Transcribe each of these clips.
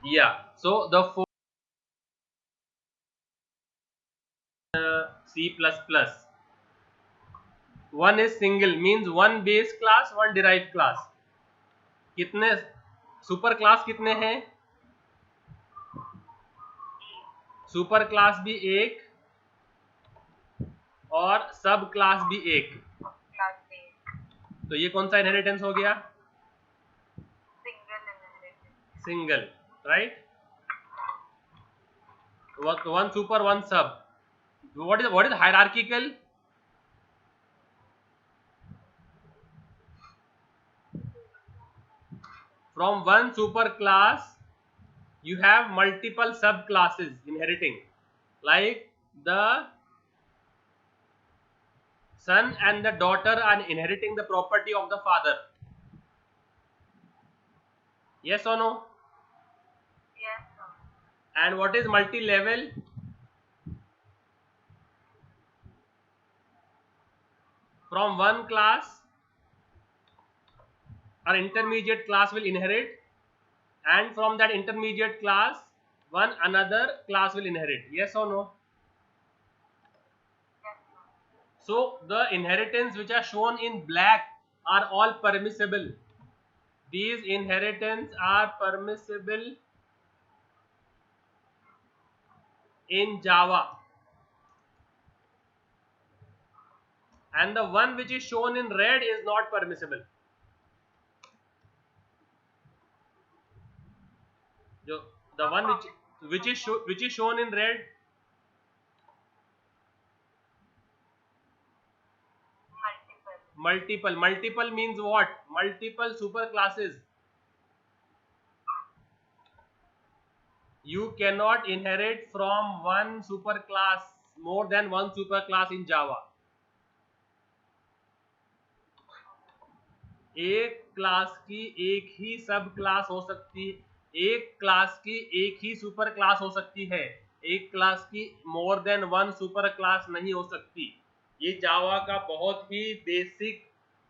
Yeah. So the four C++. One is single means one base class, one derived class. कितने super class कितने हैं? Super class भी एक और सब क्लास भी एक. तो ये कौन सा इनहेरिटेंस हो गया? Single, right. One super one सब. What is hierarchical? From one super class you have multiple subclasses inheriting, like the son and the daughter are inheriting the property of the father. Yes or no? Yes. And what is multi-level? From one class an intermediate class will inherit, and from that intermediate class one another class will inherit. Yes or no? So the inheritance which are shown in black are all permissible. These inheritance are permissible in Java, and the one which is shown in red is not permissible. The one which is shown in red, multiple means what? Multiple super classes. You cannot inherit from one super class more than one super class in Java. एक class की एक ही सब class हो सकती है, एक class की एक ही सुपर क्लास हो सकती है, एक क्लास की more than one super class नहीं हो सकती. ये जावा का बहुत ही बेसिक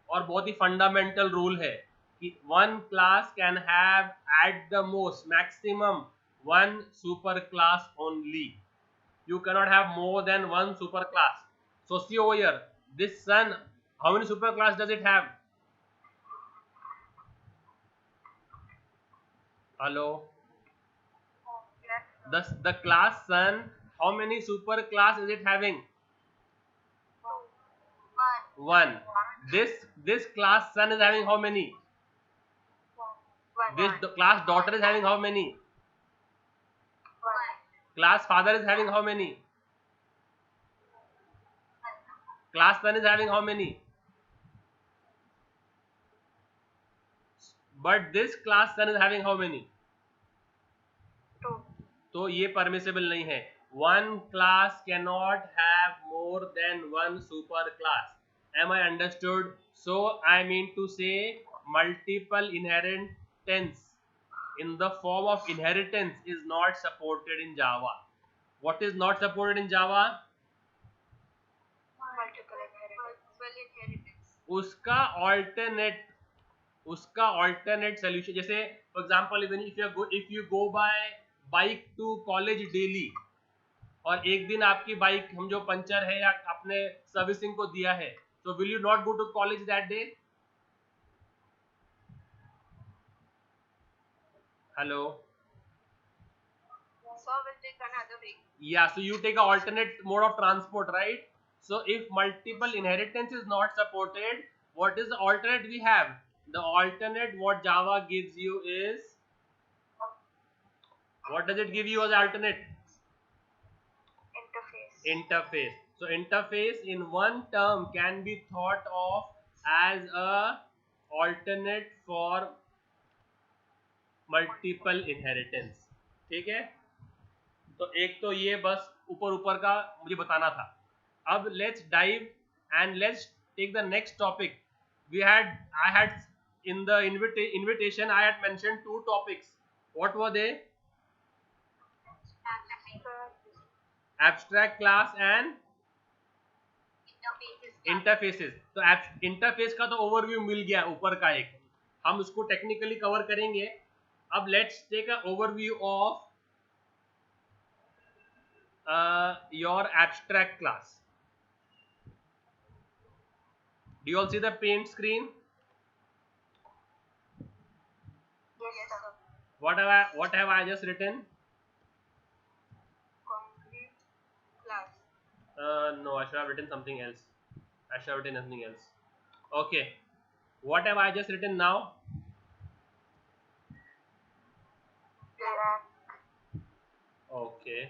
और बहुत ही फंडामेंटल रूल है कि one class can have at the most maximum one super class only. You cannot have more than one super class. So see over here, this sun, how many super class does it have? Hello. The class sun, how many super class is it having? One. This class sun is having how many? This class daughter is having how many? Class father is having how many? Class son is having how many? But this class son is having how many? तो ये permissible नहीं है. One class can not have more than one super class. Am I understood? So I mean to say multiple inheritance in the form of inheritance is not supported in Java. What is not supported in Java? Multiple inheritance. उसका alternate solution, जैसे for example even if you go by bike to college daily, और एक दिन आपकी bike हम जो puncture है या अपने सर्विसिंग को दिया है, so will you not go to college that day? Hello. So will take another way. Yeah, so you take an alternate mode of transport, right? So if multiple inheritance is not supported, what is the alternate we have? The alternate what Java gives you is, what does it give you as alternate? Interface. So interface in one term can be thought of as a alternate for multiple inheritance. ठीक है, तो एक तो ये बस ऊपर ऊपर का मुझे बताना था. अब let's dive and let's take the next topic. I had in the invitation I had mentioned two topics. What were they? Abstract class and interfaces. तो इंटरफेस का तो ओवरव्यू मिल गया ऊपर का एक, हम उसको टेक्निकली कवर करेंगे. अब let's take a overview of your abstract class. Do you all see the paint screen? Yes, sir. What have I just written? Concrete class. No, I should have written something else. I should have written something else. Okay. What have I just written now? Black. Okay.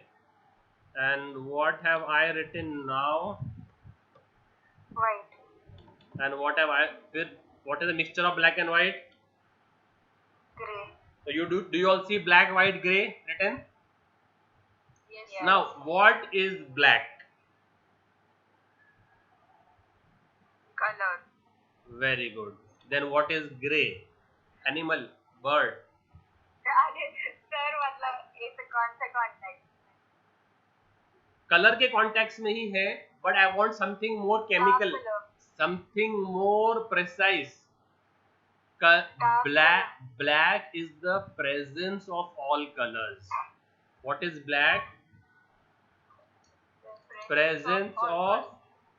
And what have I written now? White. And what have I with? What is a mixture of black and white? Gray. So you do you all see black, white, gray written? Yes. Now what is black? Color. Very good. Then what is gray? Animal, bird. Sir मतलब ऐसे कौन सा contact colour के context में ही है, but I want something more chemical, something more precise. Black is the presence of all colors. What is black? Presence of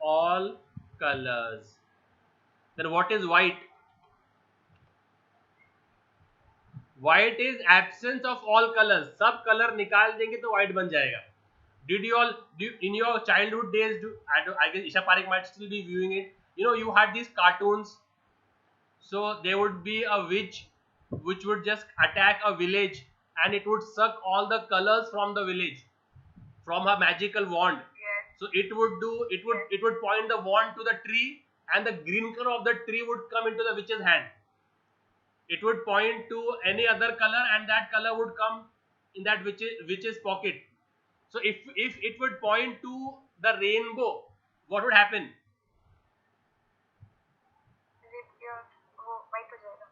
all colors. Then what is white? White is absence of all colors. सब colour निकाल देंगे तो white बन जाएगा. Did you all in your childhood days? I guess Isha Parekh might still be viewing it. You know, you had these cartoons. So there would be a witch which would just attack a village, and it would suck all the colors from the village from her magical wand. Yes. So it would point the wand to the tree, and the green color of the tree would come into the witch's hand. It would point to any other color, and that color would come in that witch's pocket. So if it would point to the rainbow, what would happen? वो white हो जाएगा.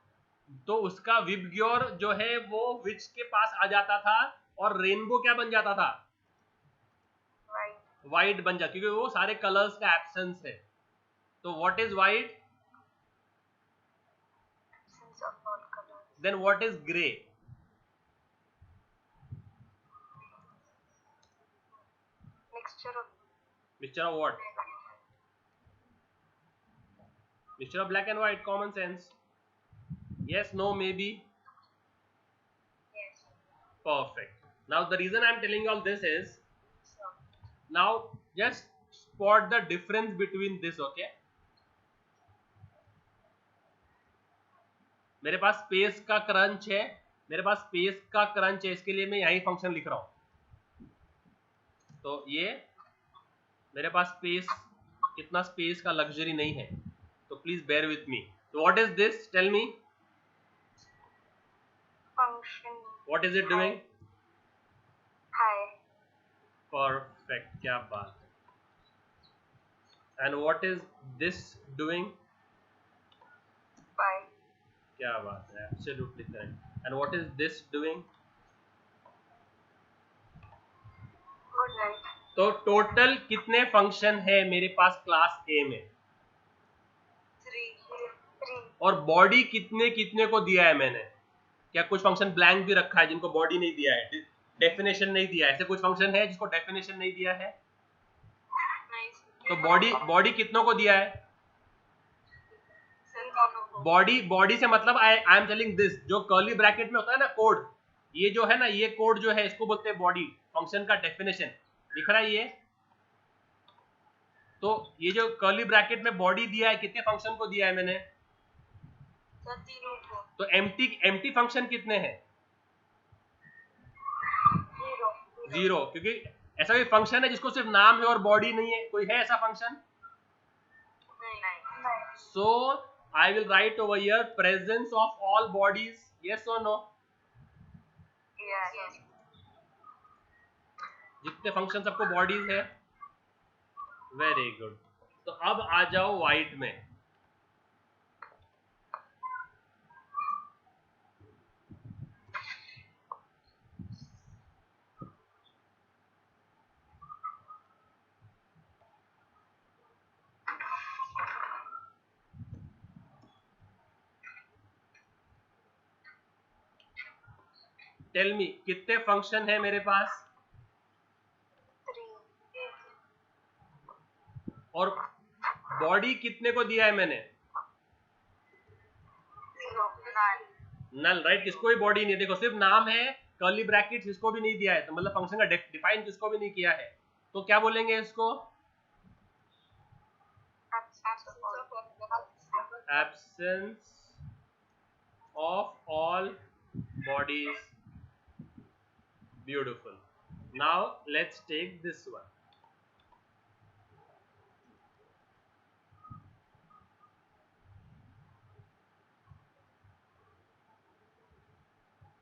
तो उसका VIBGYOR जो है वो विच के पास आ जाता था, और रेनबो क्या बन जाता था? वाइट बन जाता, क्योंकि वो सारे कलर्स का एब्सेंस है. तो what is white? Absence of all colors. Then what is grey? Mixture of what? Mixture of black and white. Common sense. Yes, no, maybe. Yes. Perfect. Now the reason I'm telling you all this is, So, now just spot the difference between this. Okay, मेरे पास space का crunch है, इसके लिए मैं यही function लिख रहा हूं. तो ये मेरे पास स्पेस, इतना स्पेस का लग्जरी नहीं है, तो प्लीज बेयर विथ मी. तो what is this? Tell me. function. What is it doing? High. Perfect, क्या बात है. And what is this doing? By. क्या बात है, absolutely correct. And what is this doing? Good night. तो total कितने function है मेरे पास क्लास ए में? 3. और बॉडी कितने कितने को दिया है मैंने? क्या कुछ फंक्शन ब्लैंक भी रखा है जिनको बॉडी नहीं दिया है, डेफिनेशन नहीं दिया है? ऐसे कुछ फंक्शन है जिसको डेफिनेशन नहीं दिया है? Nice. तो बॉडी कितनों को दिया है? बॉडी से मतलब आई एम टेलिंग दिस, जो कर्ली ब्रैकेट में होता है ना कोड, ये जो है ना, ये कोड जो है इसको बोलते हैं बॉडी. फंक्शन का डेफिनेशन दिख रहा है ये. तो ये जो कर्ली ब्रैकेट में बॉडी दिया है, कितने फंक्शन को दिया है मैंने? तीनों को. तो एम्प्टी फंक्शन कितने हैं? 0, क्योंकि ऐसा कोई फंक्शन है जिसको सिर्फ नाम है और बॉडी नहीं है? कोई है ऐसा फंक्शन? नहीं. So I will write over here presence of all bodies. Yes or no? Yes. जितने फंक्शन सबको बॉडीज है. Very good. तो अब आ जाओ व्हाइट में. टेल मी कितने फंक्शन है मेरे पास 3 और बॉडी कितने को दिया है मैंने 0 9 नल, राइट? किसको भी बॉडी नहीं है, देखो सिर्फ नाम है, कर्ली ब्रैकेट्स इसको भी नहीं दिया है, तो मतलब फंक्शन का डिफाइन किसको भी नहीं किया है, तो क्या बोलेंगे इसको? Absence of all bodies. Beautiful. Now let's take this one.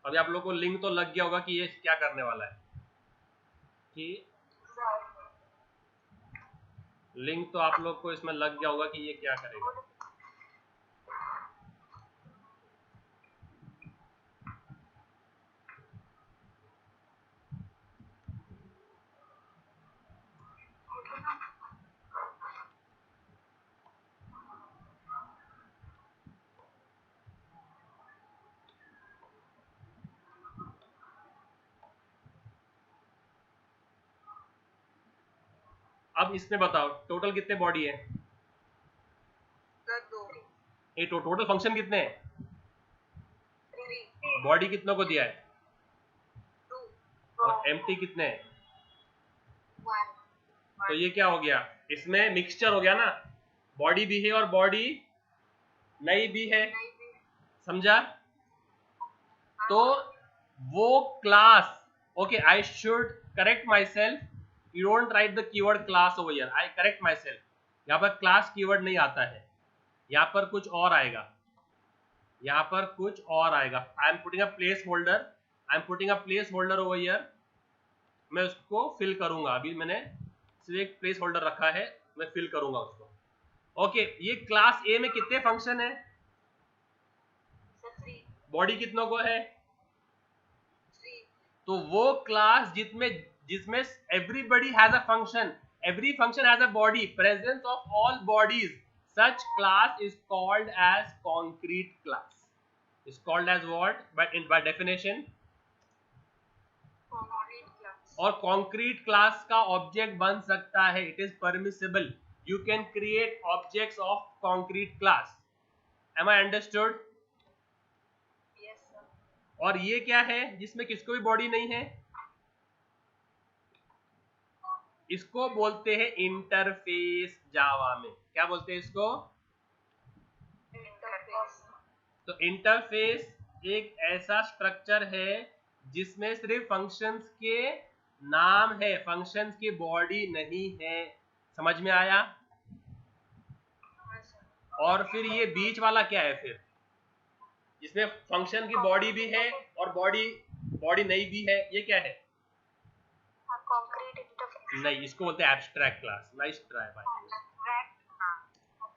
अभी आप लोग को लिंक तो लग गया होगा कि ये क्या करने वाला है, कि लिंक तो आप लोग को इसमें लग गया होगा कि ये क्या करेगा। अब इसमें बताओ टोटल कितने बॉडी है? ये टोटल फंक्शन कितने हैं? बॉडी कितनों को दिया है और एम्प्टी कितने हैं? तो ये क्या हो गया, इसमें मिक्सचर हो गया ना, बॉडी भी है और बॉडी नहीं भी है, समझा? तो वो class, okay I should correct my self, you don't write the keyword class over here, I correct my self, यहाँ पर क्लास कीवर्ड नहीं आता है, यहाँ पर कुछ और आएगा, यहाँ पर कुछ और आएगा। I am putting a place holder, I am putting a place holder over here, मैं उसको फिल करूंगा, अभी मैंने सिर्फ एक प्लेस होल्डर रखा है, मैं फिल करूंगा उसको। ओके ये क्लास ए में कितने फंक्शन है? बॉडी कितनों को है? तो वो क्लास जिसमें everybody has a function, every function has a body, presence of all bodies, such class is called as concrete class, is called as what by definition? और concrete class का object बन सकता है, it is permissible, you can create objects of concrete class, am I understood? Yes sir. और ये क्या है जिसमें किसको भी बॉडी नहीं है? इसको बोलते हैं इंटरफेस, जावा में क्या बोलते हैं इसको? Interface. तो इंटरफेस एक ऐसा स्ट्रक्चर है जिसमें सिर्फ फंक्शंस के नाम है, फंक्शंस की बॉडी नहीं है, समझ में आया? और फिर ये बीच वाला क्या है फिर, जिसमें फंक्शन की बॉडी भी है और बॉडी नहीं भी है, ये क्या है? Concrete interface. नहीं, इसको बोलते हैं एब्स्ट्रैक्ट क्लास। नाइस ट्राई भाई।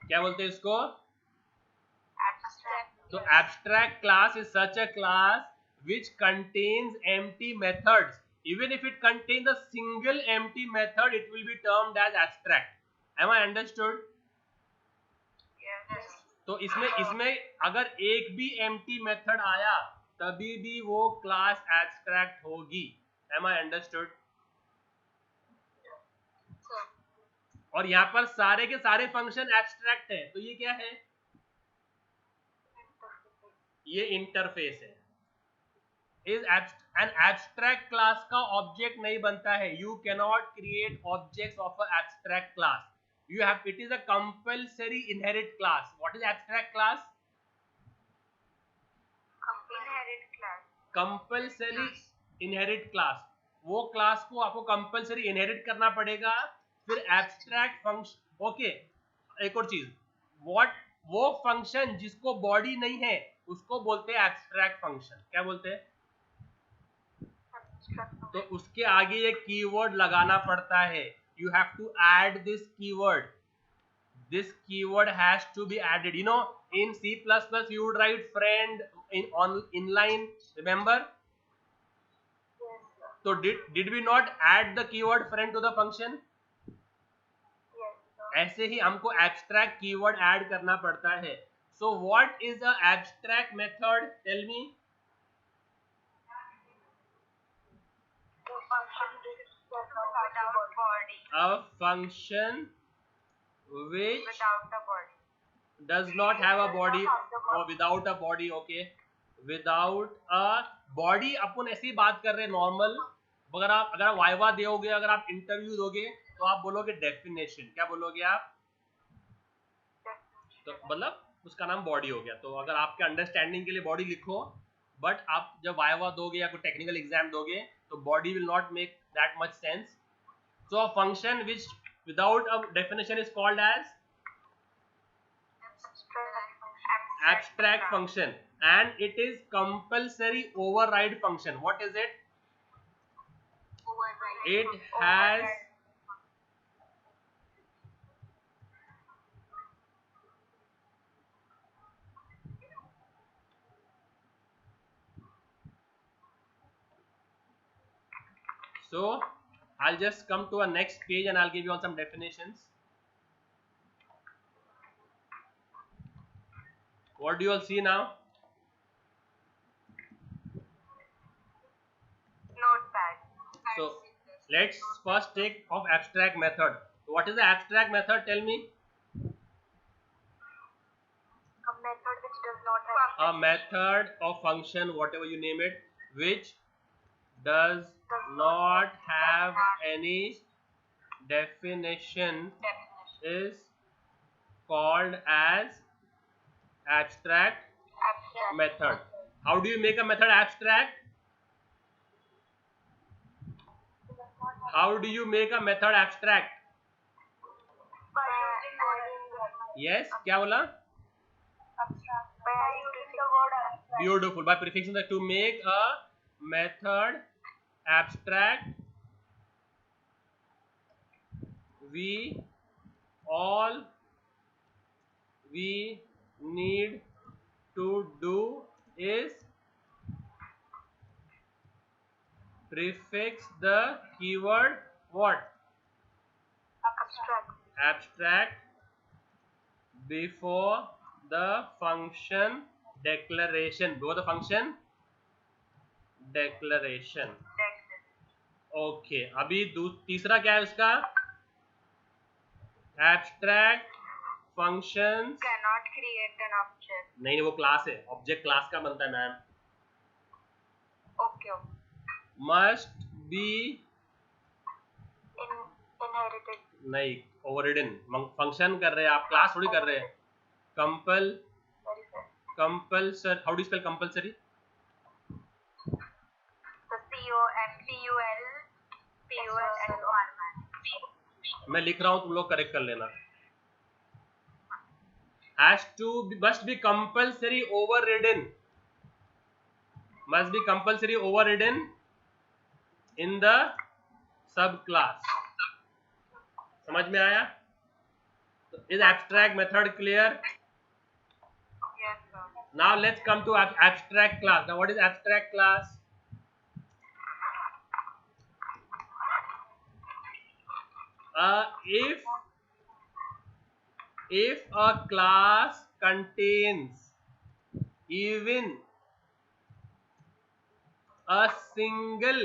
क्या बोलते हैं इसको? Abstract. तो abstract class is such a class which contains empty methods. Even if it contains a single empty method, it will be termed as abstract. Am I understood? Yes. तो इसमें अगर एक भी empty method आया तभी भी वो क्लास abstract होगी। Am I understood? Sir. और यहाँ पर सारे के सारे फंक्शन abstract है, तो ये क्या है? ये इंटरफेस है। इज एन एब्स्ट्रैक्ट क्लास का ऑब्जेक्ट नहीं बनता है, you cannot create objects of a abstract class, you have, it is a compulsory inherit class. What is abstract class? Inherit class. Compulsory inherit class, वो class को आपको compulsory inherit करना पड़ेगा, फिर एब्स्ट्रैक्ट फंक्शन। ओके एक और चीज, वो फंक्शन जिसको बॉडी नहीं है उसको बोलते हैं एब्स्ट्रैक्ट फंक्शन। क्या बोलते हैं? तो उसके आगे ये कीवर्ड लगाना पड़ता है, you have to add this keyword, this keyword has to be added, you know in C++ you would write friend on inline, remember? Yes sir. So did we not add the keyword friend to the function? Yes sir. ऐसे ही हमको abstract keyword add करना पड़ता है। So what is a abstract method? Tell me. body. A function which Without the body. does not have a body or without a body. Okay, without a body. अपन ऐसी बात कर रहे हैं normal. अगर आप वाइवा दोगे, अगर आप इंटरव्यू दोगे, तो आप बोलोगे डेफिनेशन. क्या बोलोगे आप? तो मतलब उसका नाम बॉडी हो गया. तो अगर आपके अंडरस्टैंडिंग के लिए बॉडी लिखो, बट आप जब वाइवा दोगे या कोई टेक्निकल एग्जाम दोगे, तो body will not make that much sense. So a function which without a definition is called as abstract function, and it is compulsory override function. What is it? It has so I'll just come to a next page and I'll give you all some definitions. What do you all see now? Notepad. So let's first take of abstract method. What is the abstract method? Tell me. A method which does not have A method or function, whatever you name it, which does not have any definition is called as abstract method. How do you make a method abstract? How do you make a method abstract? Yes, क्या बोला? Beautiful. By prefixing the to make a method abstract, all we need to do is prefix the keyword what? Abstract before the function declaration. Before the function declaration. Okay. अभी तीसरा क्या है उसका? Abstract functions cannot create an object. नहीं, वो class है. Object class का बनता है ma'am. Okay. Must be inherited. नहीं, overridden. फंक्शन कर रहे हैं आप, क्लास थोड़ी कर रहे हैं. Compulsory. How do you spell compulsory? The C-O-M-P-U-L-P-U-L-S-O-R. मैं लिख रहा हूँ, तुम लोग करेक्ट कर लेना. Must be compulsory overridden. Must be compulsory overridden in the subclass. समझ में आया? Is abstract method clear? Yes, sir. Now let's come to abstract class. Now what is abstract class? If a class contains even a single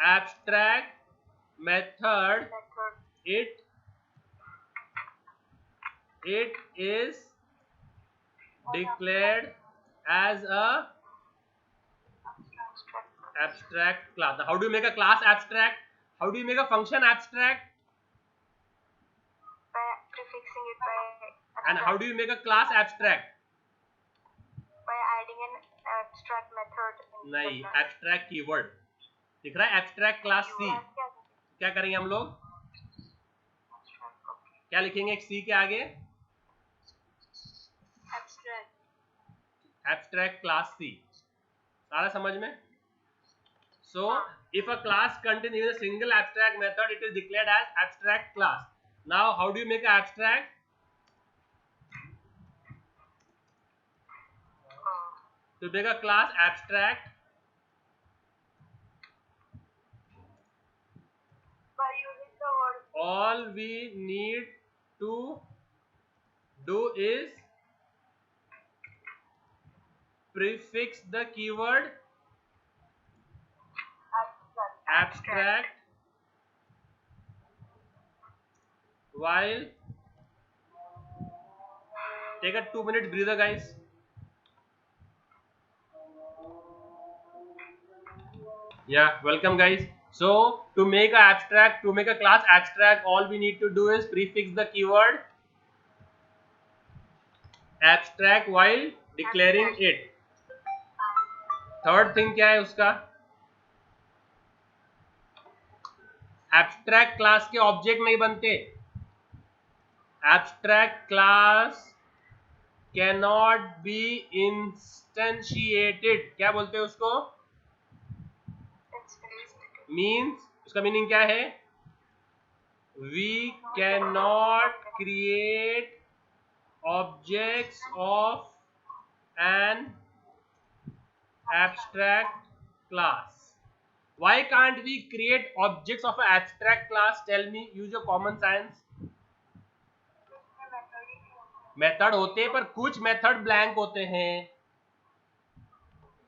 abstract method, it is declared as a abstract class. Now, how do you make a class abstract? How do you make a function abstract? By prefixing it by abstract. And how do you make a class abstract? By adding an abstract method. नहीं, abstract keyword दिख रहा है. abstract class C. क्या करेंगे हम लोग? क्या लिखेंगे C के आगे? abstract class C. सारा समझ में? So if a class contains even a single abstract method, it is declared as abstract class. Now how do you make an abstract? To make a class abstract, by using the word, all we need to do is prefix the keyword abstract while take a 2-minute breather, guys. Yeah, welcome, guys. So to make a class abstract, all we need to do is prefix the keyword abstract while declaring it. Third thing क्या है उसका? Abstract class के object नहीं बनते. Abstract class cannot be instantiated. क्या बोलते हैं उसको? मीन्स उसका मीनिंग क्या है? We can not create objects of an abstract class. Why can't we create objects of an abstract class? Tell me, use your common sense. Method होते हैं पर कुछ मेथड ब्लैंक होते हैं.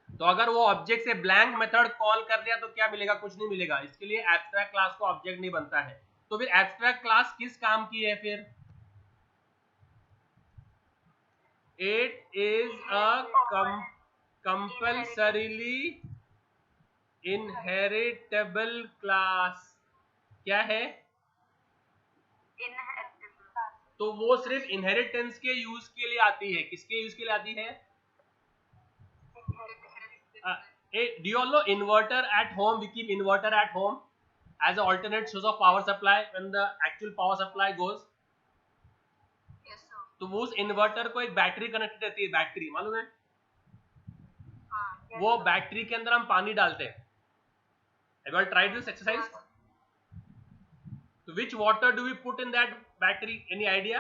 तो अगर वो ऑब्जेक्ट से ब्लैंक मेथड कॉल कर दिया तो क्या मिलेगा? कुछ नहीं मिलेगा. इसके लिए एब्स्ट्रैक्ट क्लास को ऑब्जेक्ट नहीं बनता है. तो फिर एब्स्ट्रैक्ट क्लास किस काम की है फिर? It is a compulsorily inheritable class. क्या है? तो वो सिर्फ इनहेरिटेंस के यूज के लिए आती है. किसके यूज के लिए आती है? Do you all know inverter at home? We keep inverter at home as an alternate source of power supply when the actual power supply goes. Yes, sir. तो वो उस इन्वर्टर को एक बैटरी कनेक्टेड रहती है. बैटरी मालूम है? Yes, वो sir. बैटरी के अंदर हम पानी डालते हैं. Have you all tried this exercise? So which water do we put in that battery? Any idea?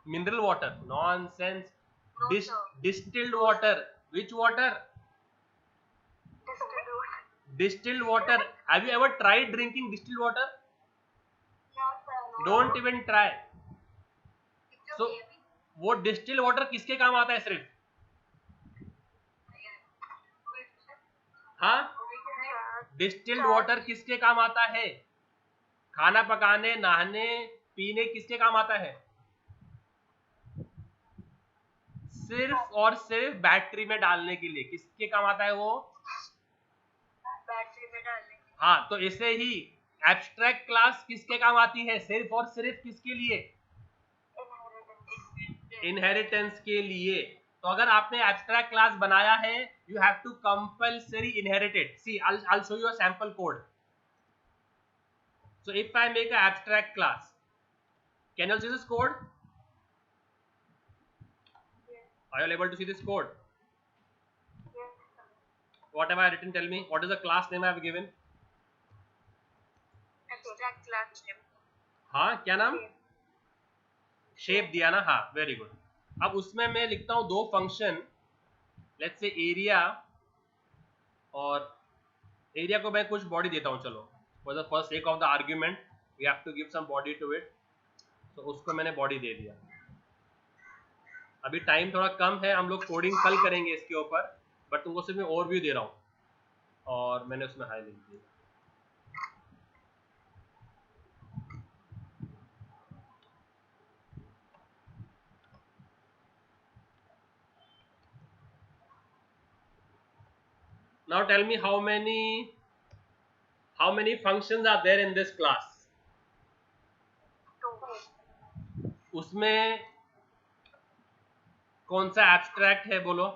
Mineral water. Nonsense. No, sir. Distilled water. Which water? Distilled water. Have you ever tried drinking distilled water? No, sir. No. Don't even try. It's So okay. वो distil water किसके काम आता है सिर्फ? हाँ, distilled water किसके काम आता है? खाना पकाने, नहाने, पीने किसके काम आता है? सिर्फ और सिर्फ बैटरी में डालने के लिए. किसके काम आता है वो? बैटरी में डालने. हाँ, तो ऐसे ही एब्स्ट्रैक्ट क्लास किसके काम आती है? सिर्फ और सिर्फ किसके लिए? इनहेरिटेंस के लिए. तो अगर आपने एब्स्ट्रैक्ट क्लास बनाया है, you have to compulsory inherit it. See, I'll show you a sample code. So if I make an abstract class, can you see this code? Yes. Are you all able to see this code? Yes, sir. What have I written? Tell me. What is the class name I have given? Abstract class name. हाँ, क्या नाम? Shape दिया ना. हाँ, very good. अब उसमें मैं लिखता हूँ दो फंक्शन. लेट्स से एरिया, और एरिया को मैं कुछ बॉडी देता हूँ. चलो, for the first sake of the argument we have to give some body to it. तो उसको मैंने बॉडी दे दिया. अभी टाइम थोड़ा कम है, हम लोग कोडिंग कल करेंगे इसके ऊपर, बट तुमको सिर्फ मैं ओवरव्यू दे रहा हूँ. और मैंने उसमें हाई लिख दिया. Now tell me how many functions are there in this class? उसमें कौन सा एब्स्ट्रैक्ट है बोलो?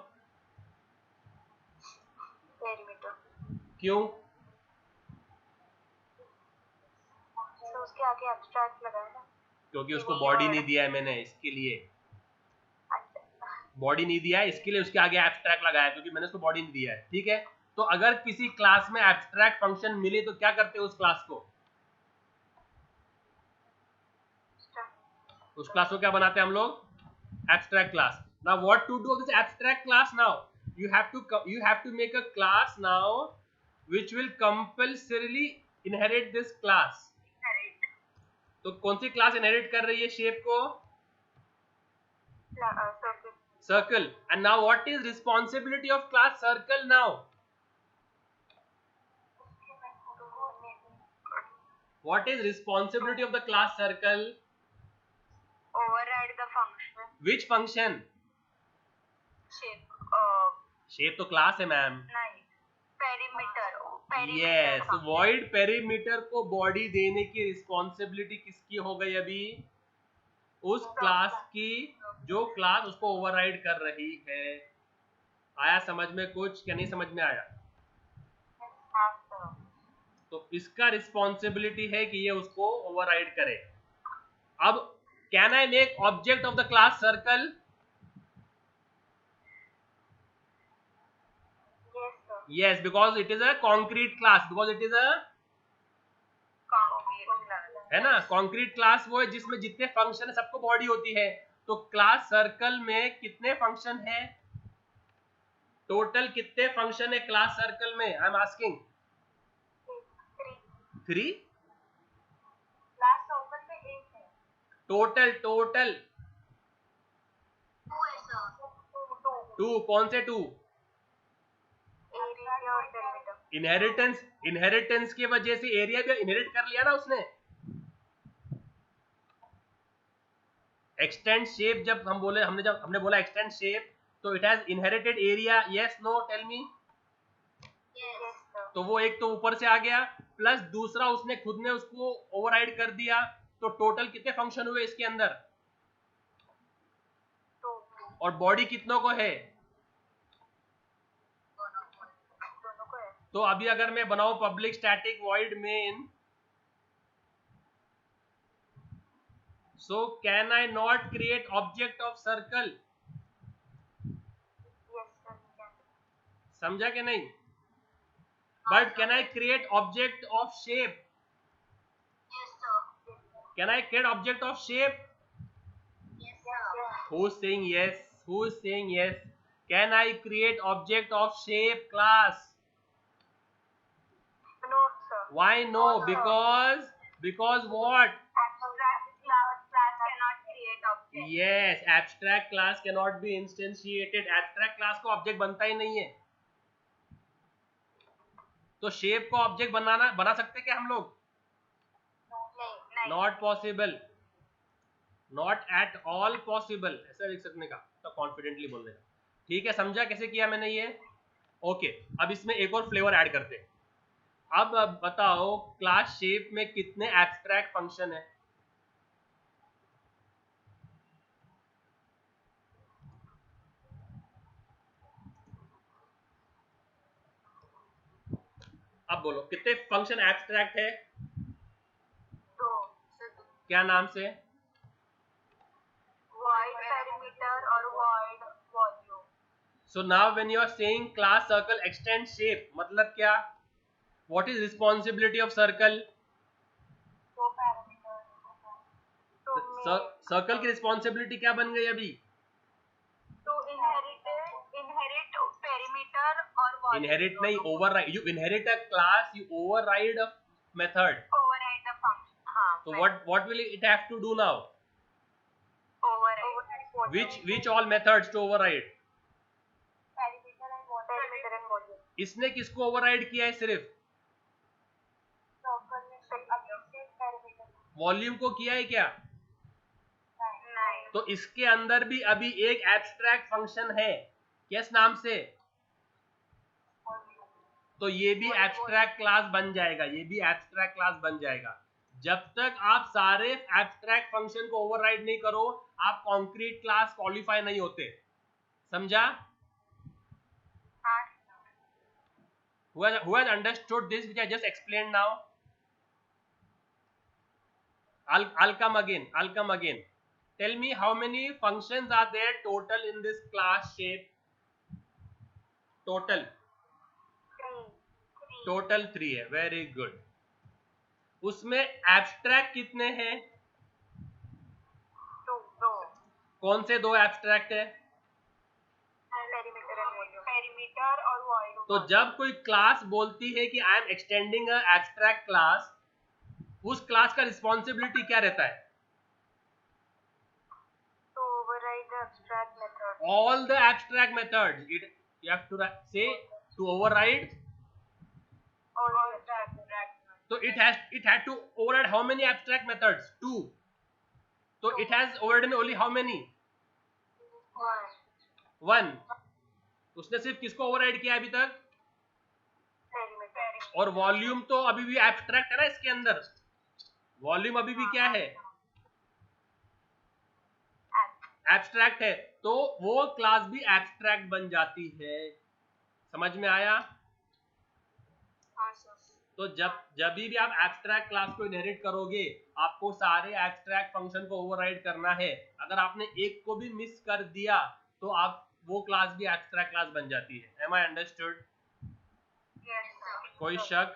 Perimeter. क्यों? तो उसके आगे abstract लगा है ना. क्योंकि उसको बॉडी नहीं दिया है मैंने, इसके लिए बॉडी नहीं दिया है, इसके लिए उसके आगे एब्स्ट्रैक्ट लगाया है, क्योंकि मैंने उसको बॉडी नहीं दिया है. ठीक है. तो अगर किसी क्लास में एब्स्ट्रैक्ट फंक्शन मिले तो क्या करते हैं उस क्लास को? उस क्लास को क्या बनाते हैं हम लोग? Abstract class. Now what to do this abstract class? Now you have to make a class now which will compulsorily inherit this class. तो कौन सी क्लास इनहेरिट कर रही है शेप को? Circle. And now what is responsibility of class circle now? What is responsibility of the class circle? Override the function. Which function? Shape. Shape तो class है ma'am. नहीं. Perimeter. Yes, function. void perimeter को body देने की responsibility किसकी हो गई अभी? उस क्लास की जो क्लास उसको ओवरराइड कर रही है. आया समझ में कुछ क्या नहीं समझ में आया? तो इसका रिस्पॉन्सिबिलिटी है कि ये उसको ओवरराइड करे. अब can I make object of the class circle? Yes, because it is a concrete class. Because it is a है ना, कॉन्क्रीट क्लास वो है जिसमें जितने फंक्शन है सबको बॉडी होती है. तो क्लास सर्कल में कितने फंक्शन है? टोटल कितने फंक्शन है क्लास सर्कल में? I am asking. 3. Class circle में 1 है. टोटल 2. कौन से 2? इनहेरिटेंस की वजह से एरिया भी इनहेरिट कर लिया ना उसने. एक्सटेंड शेप जब हम बोले हमने बोला एक्सटेंड शेप, तो it has inherited area. Yes no tell me. तो वो एक तो ऊपर से आ गया, प्लस दूसरा उसने खुद ने उसको ओवरराइड कर दिया. तो टोटल कितने फंक्शन हुए इसके अंदर? और बॉडी कितनों को है? तो अभी अगर मैं बनाऊं public static void main, so can I not create object of circle? समझा कि नहीं? But can I create object of shape? Can I create object of shape? Who's saying yes? Who's saying yes? Can I create object of shape class? No, sir. Why no? Because what? Class cannot create object. Yes, abstract class cannot be instantiated. Abstract class को object बनता ही नहीं है. तो shape को object बना सकते क्या हम लोग? Not possible. Not at all possible. ऐसा लिख सकने का तो कॉन्फिडेंटली बोलने का. ठीक है, समझा कैसे किया मैंने ये? ओके, अब इसमें एक और फ्लेवर ऐड करते हैं. अब बताओ क्लास शेप में कितने एब्स्ट्रैक्ट फंक्शन है? अब बोलो कितने फंक्शन एब्स्ट्रैक्ट है? क्या नाम से? Void perimeter और void volume. So now when you are saying class circle extend shape, मतलब क्या? What is responsibility of circle? Circle की रिस्पॉन्सिबिलिटी क्या बन गई अभी? तो inherit perimeter और volume. Inherit नहीं, override. You inherit a class, you override a method. Override the function. हाँ. So what will it have to do now? Override. Which all methods to override? Perimeter and volume. इसने किसको override किया है? सिर्फ volume को किया है क्या? नहीं. तो इसके अंदर भी अभी एक एब्स्ट्रैक्ट फंक्शन है, किस नाम से? तो ये भी एब्स्ट्रैक्ट क्लास बन जाएगा. ये भी एब्स्ट्रैक्ट क्लास बन जाएगा. जब तक आप सारे एब्स्ट्रैक्ट फंक्शन को ओवरराइड नहीं करो, आप कॉन्क्रीट क्लास क्वालिफाई नहीं होते. समझा? Who has understood this which I just explained now? I'll come again. Tell me how many functions are there total in this class shape? Total 3 है. Very good. उसमें abstract कितने हैं? 2. कौन से 2 abstract है? Perimeter और void. तो जब कोई क्लास बोलती है कि I am extending a abstract class, उस क्लास का रिस्पॉन्सिबिलिटी क्या रहता है? To override the abstract method. All the abstract methods. You have to say to override All the abstract. तो it had to override how many abstract methods? 2. So it has overridden only how many? 1. उसने सिर्फ किसको override किया अभी तक? और volume तो अभी भी एब्स्ट्रैक्ट है ना इसके अंदर, वॉल्यूम अभी भी क्या है? एब्स्ट्रैक्ट है, तो वो क्लास भी एब्स्ट्रैक्ट बन जाती है। समझ में आया? तो जब भी आप एब्स्ट्रैक्ट क्लास को इनहेरिट करोगे, आपको सारे एब्स्ट्रैक्ट फंक्शन को ओवरराइड करना है। अगर आपने एक को भी मिस कर दिया तो आप वो क्लास भी एब्स्ट्रैक्ट क्लास बन जाती है। Am I understood? कोई शक?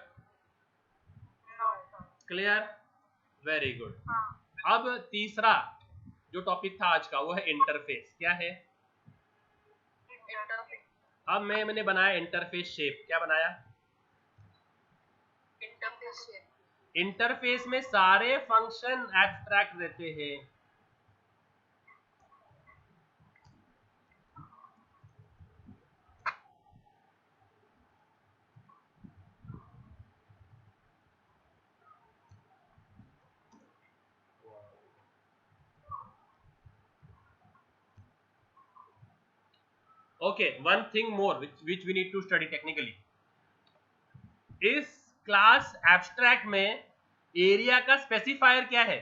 क्लियर? Very good. अब तीसरा जो टॉपिक था आज का वो है इंटरफेस। क्या है? अब मैंने बनाया इंटरफेस शेप। क्या बनाया? इंटरफेस में सारे फंक्शन एब्स्ट्रैक्ट रहते हैं। Okay, one thing more which we need to study technically. इस क्लास एब्स्ट्रैक्ट में एरिया का स्पेसिफायर क्या है?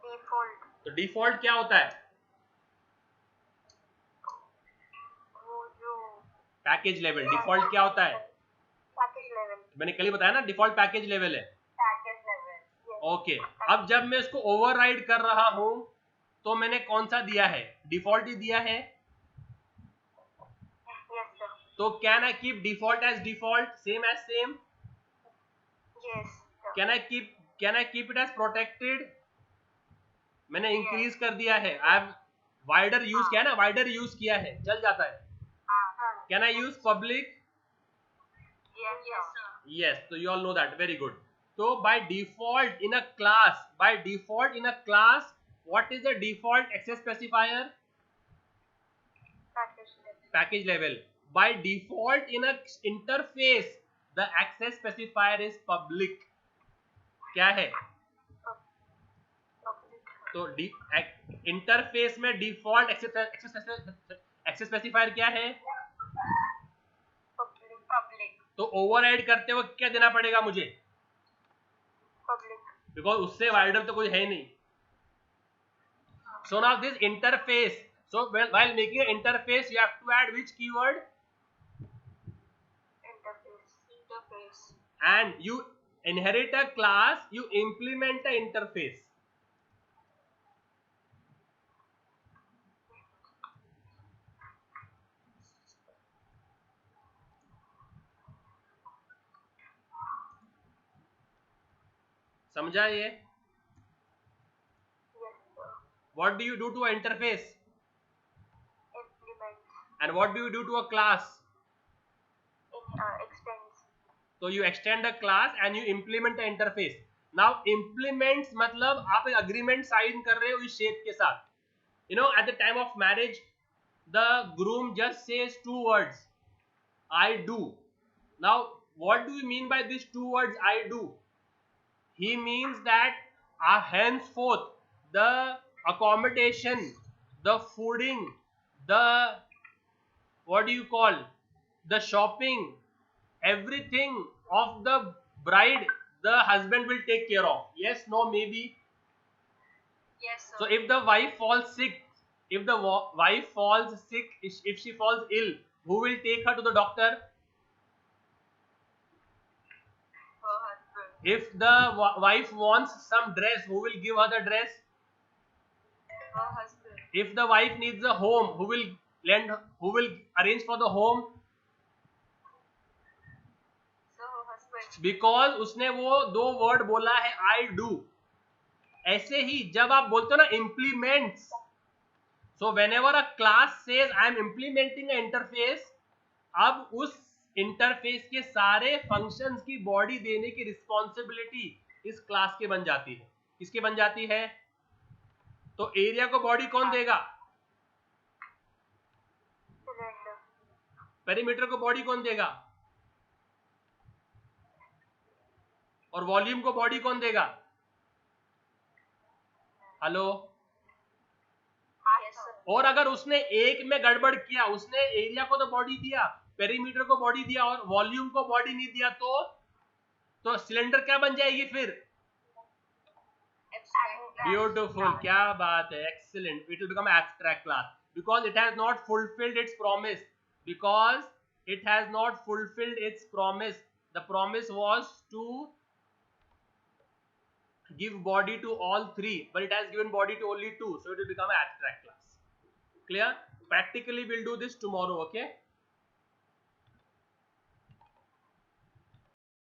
डिफॉल्ट। तो डिफॉल्ट क्या होता है? वो जो पैकेज लेवल। डिफॉल्ट क्या होता है? Package level. मैंने कल ही बताया ना, डिफॉल्ट पैकेज लेवल है। Package level. ओके, अब जब मैं इसको ओवरराइड कर रहा हूं तो मैंने कौन सा दिया है? डिफॉल्ट ही दिया है। तो can I keep default as default, same as same? Yes. Can I keep it as protected? मैंने इंक्रीज कर दिया है। आई हैव वाइडर यूज किया है ना, वाइडर यूज किया है, चल जाता है। Can I use public? Yes, so you all know that. Very good. So by default in a class, what is the default access specifier? Package level. By default in a interface, the access specifier is public. क्या है? तो interface में default access specifier क्या है? Public. तो override करते वक्त क्या देना पड़ेगा मुझे? पब्लिक। बिकॉज उससे वाइडर तो कोई है नहीं। So now this interface, so while making an interface you have to add which keyword? Interface. And you inherit a class, you implement the interface. समझा ये? What do you do to an interface? Implement. And what do you do to a class? Extends. So you extend a class and you implement the interface. Now implements मतलब आप एक agreement sign कर रहे हो इस shape के साथ. You know, at the time of marriage, the groom just says 2 words, I do. Now what do you mean by these 2 words, I do? He means that henceforth the accommodation, the fooding, the what do you call, the shopping, everything of the bride, the husband will take care of. Yes, no, maybe? Yes, sir. So if the wife falls sick, if she falls ill, who will take her to the doctor? Her husband. If the wife wants some dress, who will give her the dress? Her husband. If the wife needs a home, who will arrange for the home? So her husband. Because उसने वो 2 word बोला है, I do. ऐसे ही जब आप बोलते हो ना implements, so whenever a class says I am implementing an interface, अब उस इंटरफेस के सारे फंक्शंस की बॉडी देने की रिस्पॉन्सिबिलिटी इस क्लास के बन जाती है। किसके बन जाती है? तो एरिया को बॉडी कौन देगा? पेरीमीटर को बॉडी कौन देगा? और वॉल्यूम को बॉडी कौन देगा? हेलो? Yes, sir. और अगर उसने एक में गड़बड़ किया, उसने एरिया को तो बॉडी दिया, पेरीमीटर को बॉडी दिया और वॉल्यूम को बॉडी नहीं दिया, तो सिलेंडर क्या बन जाएगी फिर? ब्यूटीफुल, क्या बात है, excellent. It will become abstract class because it has not fulfilled its promise. Because it has not fulfilled its promise. The promise was to give body to all three, but it has given body to only two, so it will become an abstract class. Clear? Practically we'll do this tomorrow, okay?